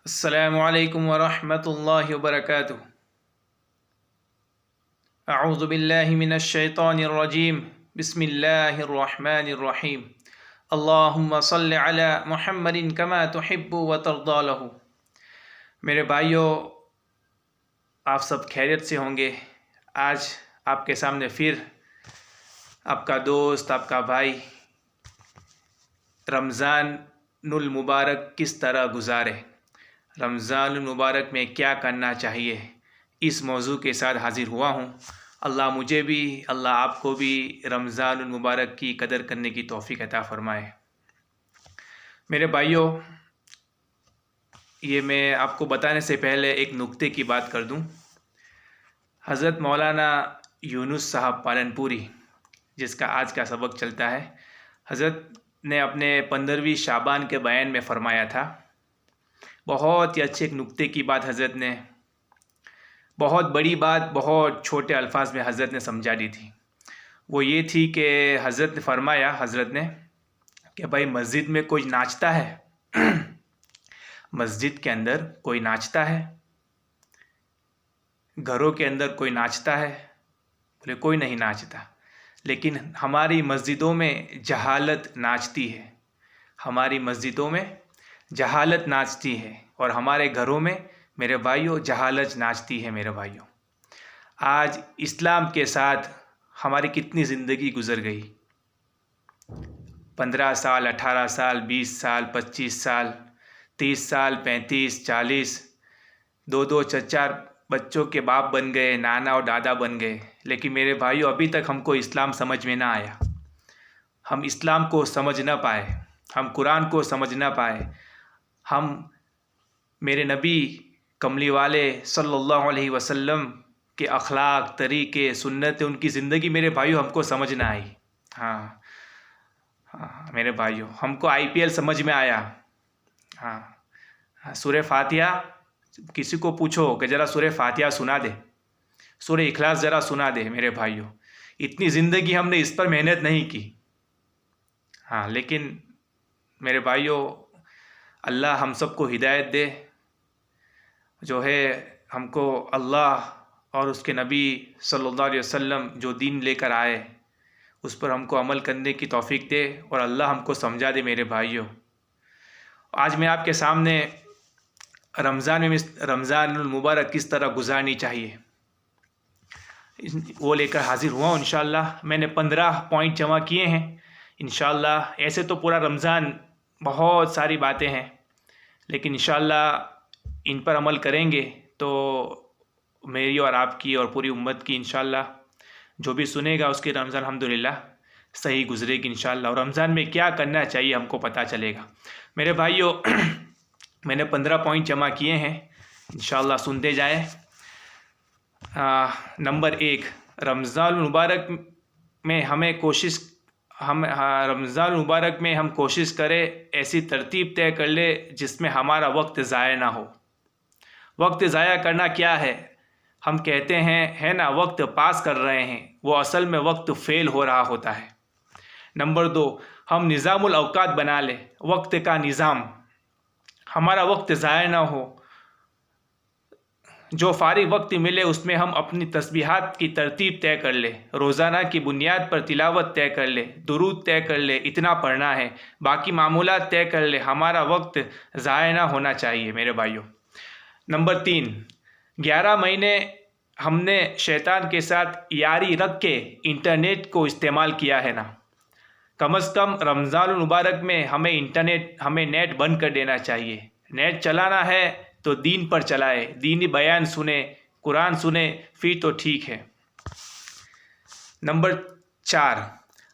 अस्सलामु अलैकुम वरहमतुल्लाहि वबरकातुहू। अऊज़ु बिल्लाहि मिनश शैतानिर रजीम। बिस्मिल्लाहिर रहमानिर रहीम। अल्लाहुम्मा सल्लि अला मुहम्मदिन कमा तुहिब्बु व तर्दा लहू। मेरे भाइयों, आप सब खैरियत से होंगे। आज आपके सामने फिर आपका दोस्त, आपका भाई रमज़ानुल मुबारक किस तरह गुजारे, रमज़ानुल मुबारक में क्या करना चाहिए, इस मौजू के साथ हाज़िर हुआ हूँ। अल्लाह मुझे भी, अल्लाह आपको भी रमज़ानुल मुबारक की कदर करने की तौफ़ीक अता फ़रमाए। मेरे भाइयों, ये मैं आपको बताने से पहले एक नुक्ते की बात कर दूँ। हज़रत मौलाना यूनुस साहब पालनपुरी, जिसका आज का सबक चलता है, हज़रत ने अपने 15वीं शाबान के बयान में फ़रमाया था। बहुत ही अच्छे एक नुक्ते की बात हज़रत ने, बहुत बड़ी बात बहुत छोटे अल्फाज में हज़रत ने समझा दी थी। वो ये थी कि हज़रत ने फ़रमाया, हज़रत ने कि भाई मस्जिद में कोई नाचता है मस्जिद के अंदर कोई नाचता है, घरों के अंदर कोई नाचता है? बोले कोई नहीं नाचता, लेकिन हमारी मस्जिदों में जहालत नाचती है। हमारी मस्जिदों में जहालत नाचती है और हमारे घरों में मेरे भाइयों जहालत नाचती है। मेरे भाइयों, आज इस्लाम के साथ हमारी कितनी ज़िंदगी गुज़र गई। 15 साल, 18 साल, 20 साल, 25 साल, 30 साल, 35, 40, दो चार बच्चों के बाप बन गए, नाना और दादा बन गए, लेकिन मेरे भाइयों अभी तक हमको इस्लाम समझ में ना आया। हम इस्लाम को समझ ना पाए, हम कुरान को समझ ना पाए। हम मेरे नबी कमली वाले सल्लल्लाहु अलैहि वसल्लम के अखलाक, तरीके, सुन्नत, उनकी ज़िंदगी मेरे भाइयों हमको समझ ना आई। हाँ हाँ मेरे भाइयों, हमको IPL समझ में आया। हाँ, सूरह फातिहा, किसी को पूछो कि ज़रा सूरह फातिहा सुना दे, सूरह इखलास ज़रा सुना दे। मेरे भाइयों, इतनी ज़िंदगी हमने इस पर मेहनत नहीं की। हाँ, लेकिन मेरे भाइयों, अल्लाह हम सबको हिदायत दे। जो है हमको अल्लाह और उसके नबी सल्लल्लाहु अलैहि वसल्लम जो दीन लेकर आए, उस पर हमको अमल करने की तौफीक दे और अल्लाह हमको समझा दे। मेरे भाइयों, आज मैं आपके सामने रमज़ानुल मुबारक किस तरह गुजारनी चाहिए वो लेकर हाज़िर हुआ हूँ। इंशाअल्लाह मैंने 15 पॉइंट जमा किए हैं। इंशाअल्लाह ऐसे तो पूरा रमज़ान बहुत सारी बातें हैं, लेकिन इंशाअल्लाह इन पर अमल करेंगे तो मेरी और आपकी और पूरी उम्मत की इंशाअल्लाह जो भी सुनेगा उसकी रमज़ान अल्हम्दुलिल्लाह सही गुजरेगी इंशाअल्लाह। और रमज़ान में क्या करना चाहिए हमको पता चलेगा। मेरे भाइयों, मैंने 15 पॉइंट जमा किए हैं, इंशाअल्लाह सुनते जाए। नंबर 1, रमज़ान मुबारक में रमज़ान मुबारक में हम कोशिश करें ऐसी तरतीब तय कर ले जिसमें हमारा वक्त ज़ाया ना हो। वक्त ज़ाया करना क्या है? हम कहते हैं है ना वक्त पास कर रहे हैं, वो असल में वक्त फ़ेल हो रहा होता है। नंबर 2, हम निज़ामुल औकात बना लें, वक्त का निज़ाम, हमारा वक्त ज़ाया ना हो। जो फारिग वक्त मिले उसमें हम अपनी तस्बीहात की तरतीब तय कर ले, रोज़ाना की बुनियाद पर तिलावत तय कर ले, दुरूद तय कर ले, इतना पढ़ना है, बाकी मामूलात तय कर ले, हमारा वक्त ज़ाया ना होना चाहिए। मेरे भाइयों, नंबर 3, 11 महीने हमने शैतान के साथ यारी रख के इंटरनेट को इस्तेमाल किया है ना। कम से कम रमज़ान मुबारक में हमें नेट बंद कर देना चाहिए। नेट चलाना है तो दीन पर चलाए, दीनी बयान सुने, कुरान सुने, फिर तो ठीक है। नंबर 4,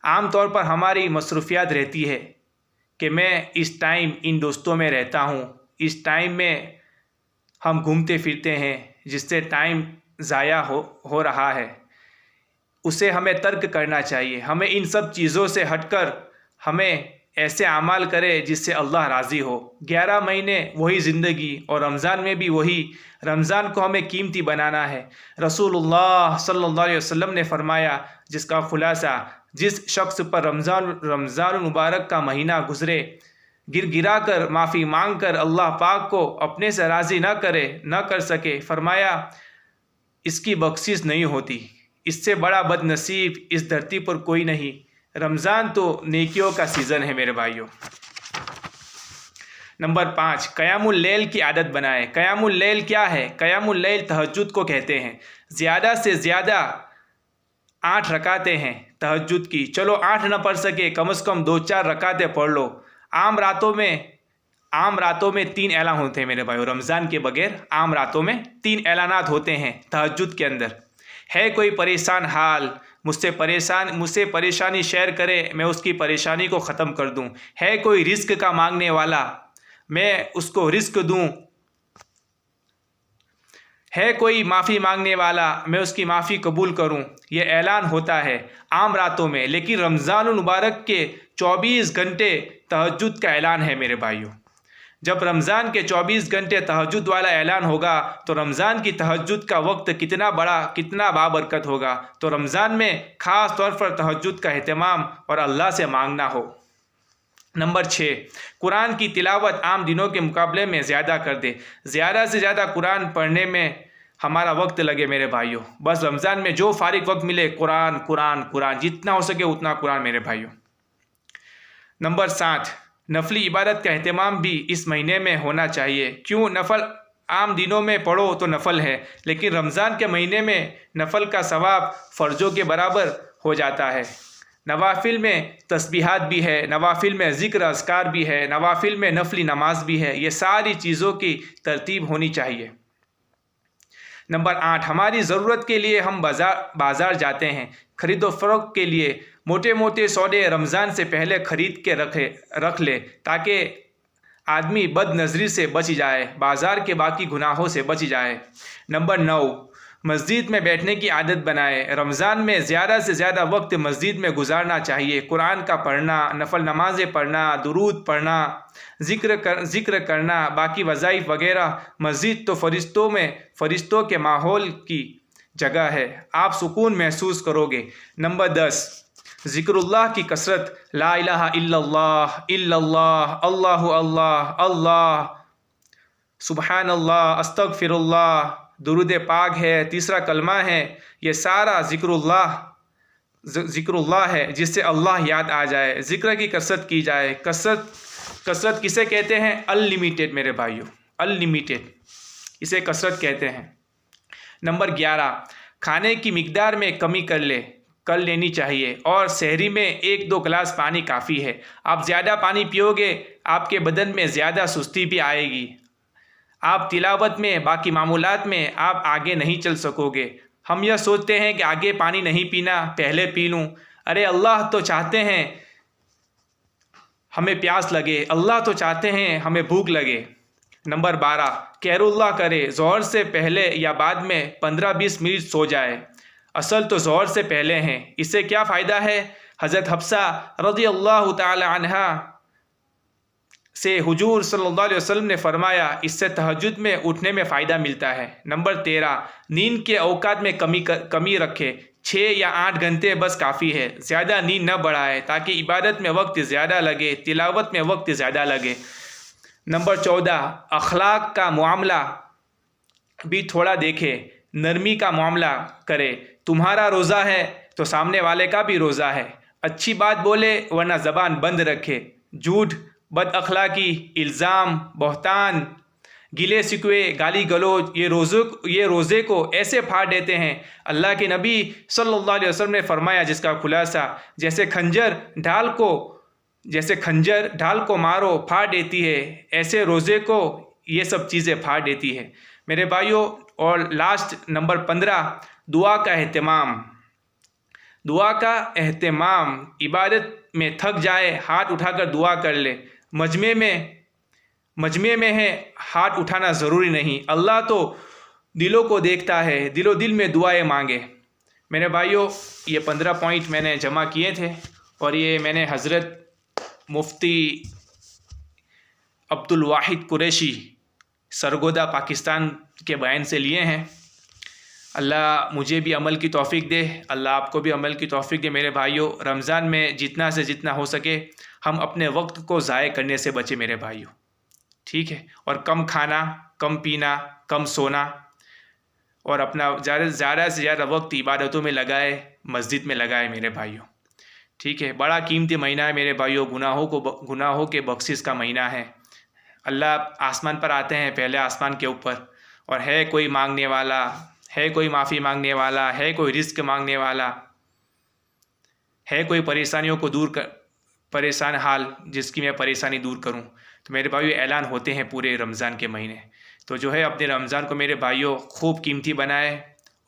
आम तौर पर हमारी मसरूफियात रहती है कि मैं इस टाइम इन दोस्तों में रहता हूँ, इस टाइम में हम घूमते फिरते हैं, जिससे टाइम ज़ाया हो रहा है, उसे हमें तर्क करना चाहिए। हमें इन सब चीज़ों से हटकर हमें ऐसे अमाल करे जिससे अल्लाह राज़ी हो। 11 महीने वही ज़िंदगी और रमज़ान में भी वही। रमज़ान को हमें कीमती बनाना है। रसूलुल्लाह सल्लल्लाहु अलैहि वसल्लम ने फरमाया, जिसका खुलासा, जिस शख्स पर रमज़ान मुबारक का महीना गुज़रे गिरा कर माफ़ी मांग कर अल्लाह पाक को अपने से राज़ी न कर सके, फरमाया इसकी बख्शिश नहीं होती। इससे बड़ा बदनसीब इस धरती पर कोई नहीं। रमज़ान तो नेकियों का सीज़न है मेरे भाइयों। नंबर 5, क़यामुल लैल की आदत बनाएं। क़यामुल लैल क्या है? क़यामुल लैल तहज्जुद को कहते हैं। ज़्यादा से ज़्यादा 8 रकातें हैं तहज्जुद की। चलो 8 न पढ़ सके, कम से कम 2-4 रकातें पढ़ लो। आम रातों में 3 ऐलान होते हैं मेरे भाइयों। रमज़ान के बगैर आम रातों में 3 ऐलानात होते हैं तहज्जुद के अंदर। है कोई परेशान हाल, मुझसे परेशानी शेयर करे, मैं उसकी परेशानी को ख़त्म कर दूं। है कोई रिस्क का मांगने वाला, मैं उसको रिस्क दूं। है कोई माफ़ी मांगने वाला, मैं उसकी माफ़ी कबूल करूं। ये ऐलान होता है आम रातों में, लेकिन रमज़ानुल मुबारक के 24 घंटे तहज्जुद का ऐलान है मेरे भाइयों। जब रमज़ान के 24 घंटे तहज्जुद वाला ऐलान होगा तो रमज़ान की तहज्जुद का वक्त कितना बड़ा, कितना बाबरकत होगा। तो रमज़ान में ख़ास तौर पर तहज्जुद का एहतमाम और अल्लाह से मांगना हो। नंबर 6, कुरान की तिलावत आम दिनों के मुकाबले में ज़्यादा कर दे। ज़्यादा से ज़्यादा कुरान पढ़ने में हमारा वक्त लगे मेरे भाइयों। बस रमज़ान में जो फारिग वक्त मिले कुरान कुरान कुरान, जितना हो सके उतना कुरान मेरे भाइयों। नंबर 7, नफली इबादत का एहतमाम भी इस महीने में होना चाहिए। क्यों? नफल आम दिनों में पढ़ो तो नफल है, लेकिन रमज़ान के महीने में नफल का सवाब फ़र्ज़ों के बराबर हो जाता है। नवाफिल में तस्बीहात भी है, नवाफिल में ज़िक्र अस्कार भी है, नवाफिल में नफली नमाज भी है। ये सारी चीज़ों की तरतीब होनी चाहिए। नंबर 8, हमारी ज़रूरत के लिए हम बाज़ार जाते हैं। ख़रीदो फ़रोख्त के लिए मोटे मोटे सौदे रमज़ान से पहले ख़रीद के रख ले, ताकि आदमी बदनज़री से बच जाए, बाज़ार के बाकी गुनाहों से बच जाए। नंबर 9, मस्जिद में बैठने की आदत बनाए। रमज़ान में ज़्यादा से ज़्यादा वक्त मस्जिद में गुजारना चाहिए। कुरान का पढ़ना, नफल नमाज़ें पढ़ना, दुरूद पढ़ना, ज़िक्र करना, बाकी वज़ाइफ वगैरह। मस्जिद तो फ़रिश्तों के माहौल की जगह है, आप सुकून महसूस करोगे। नंबर 10, ज़िक्रुल्लाह की कसरत। ला इलाहा इल्लल्लाह इल्लल्लाह, अल्लाहु अल्लाह अल्लाह, सुबहानल्लाह, अस्तगफिरुल्लाह, दुरूद पाक है, तीसरा कलमा है। ये सारा ज़िक्रुल्लाह है जिससे अल्लाह याद आ जाए। ज़िक्र की कसरत की जाए। कसरत किसे कहते हैं? अनलिमिटेड मेरे भाइयों, अनलिमिटेड इसे कसरत कहते हैं। नंबर 11, खाने की मिकदार में कमी कर लेनी चाहिए और सहरी में 1-2 गिलास पानी काफ़ी है। आप ज़्यादा पानी पियोगे, आपके बदन में ज़्यादा सुस्ती भी आएगी। आप तिलावत में, बाकी मामूलात में आप आगे नहीं चल सकोगे। हम यह सोचते हैं कि आगे पानी नहीं पीना, पहले पी लूँ। अरे अल्लाह तो चाहते हैं हमें प्यास लगे, अल्लाह तो चाहते हैं हमें भूख लगे। नंबर 12, क़ैरुल्लाह करे। ज़ोहर से पहले या बाद में 15-20 मिनट सो जाए। असल तो ज़ोहर से पहले हैं। इससे क्या फ़ायदा है? हज़रत हफ्सा रज़ियल्लाहु ताला अन्हा से हुजूर सल्लल्लाहु अलैहि वसल्लम ने फरमाया, इससे तहज्जुद में उठने में फ़ायदा मिलता है। नंबर 13, नींद के औकात में कमी रखे। 6 या 8 घंटे बस काफ़ी है, ज़्यादा नींद न बढ़ाए, ताकि इबादत में वक्त ज़्यादा लगे, तिलावत में वक्त ज़्यादा लगे। नंबर 14, अखलाक का मामला भी थोड़ा देखे, नरमी का मामला करे। तुम्हारा रोज़ा है तो सामने वाले का भी रोज़ा है। अच्छी बात बोले वरना ज़बान बंद रखे। झूठ, बद अखलाकी, इल्ज़ाम, बहतान, गिले शिकवे, गाली गलोच, ये रोज़े को ऐसे फाड़ देते हैं। अल्लाह के नबी सल्लल्लाहु अलैहि वसल्लम ने फरमाया, जिसका खुलासा, जैसे खंजर ढाल को मारो फाड़ देती है, ऐसे रोज़े को ये सब चीज़ें फाड़ देती है मेरे भाइयों। और लास्ट नंबर 15, दुआ का एहतमाम। इबादत में थक जाए, हाथ उठाकर दुआ कर ले। मजमे में है, हाथ उठाना ज़रूरी नहीं। अल्लाह तो दिलों को देखता है, दिलो दिल में दुआएं मांगे। मेरे भाइयों, ये 15 पॉइंट मैंने जमा किए थे और ये मैंने हज़रत मुफ्ती अब्दुल वाहिद कुरैशी सरगोदा पाकिस्तान के बयान से लिए हैं। अल्लाह मुझे भी अमल की तौफीक दे, अल्लाह आपको भी अमल की तौफीक दे। मेरे भाइयों, रमज़ान में जितना से जितना हो सके हम अपने वक्त को ज़ाय करने से बचे मेरे भाइयों, ठीक है। और कम खाना, कम पीना, कम सोना, और अपना ज़्यादा से ज़्यादा वक्त इबादतों में लगाए, मस्जिद में लगाए मेरे भाइयों, ठीक है। बड़ा कीमती महीना है मेरे भाइयों, गुनाहों के बख्शिश का महीना है। अल्लाह आसमान पर आते हैं, पहले आसमान के ऊपर, और है कोई मांगने वाला, है कोई माफ़ी मांगने वाला, है कोई रिस्क मांगने वाला, है कोई परेशानियों को दूर कर, परेशान हाल जिसकी मैं परेशानी दूर करूं। तो मेरे भाइयों ऐलान होते हैं पूरे रमज़ान के महीने। तो जो है अपने रमज़ान को मेरे भाइयों खूब कीमती बनाए,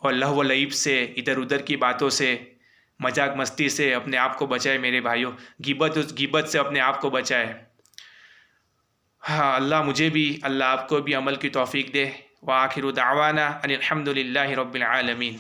और लहव लईब से, इधर उधर की बातों से, मजाक मस्ती से अपने आप को बचाए मेरे भाइयों। गिबत से अपने आप को बचाए। हाँ, अल्लाह मुझे भी, अल्लाह आपको भी अमल की तौफीक दे। व आखिरु दावाना अनिल हम्दुलिल्लाहि रब्बिल आलमीन।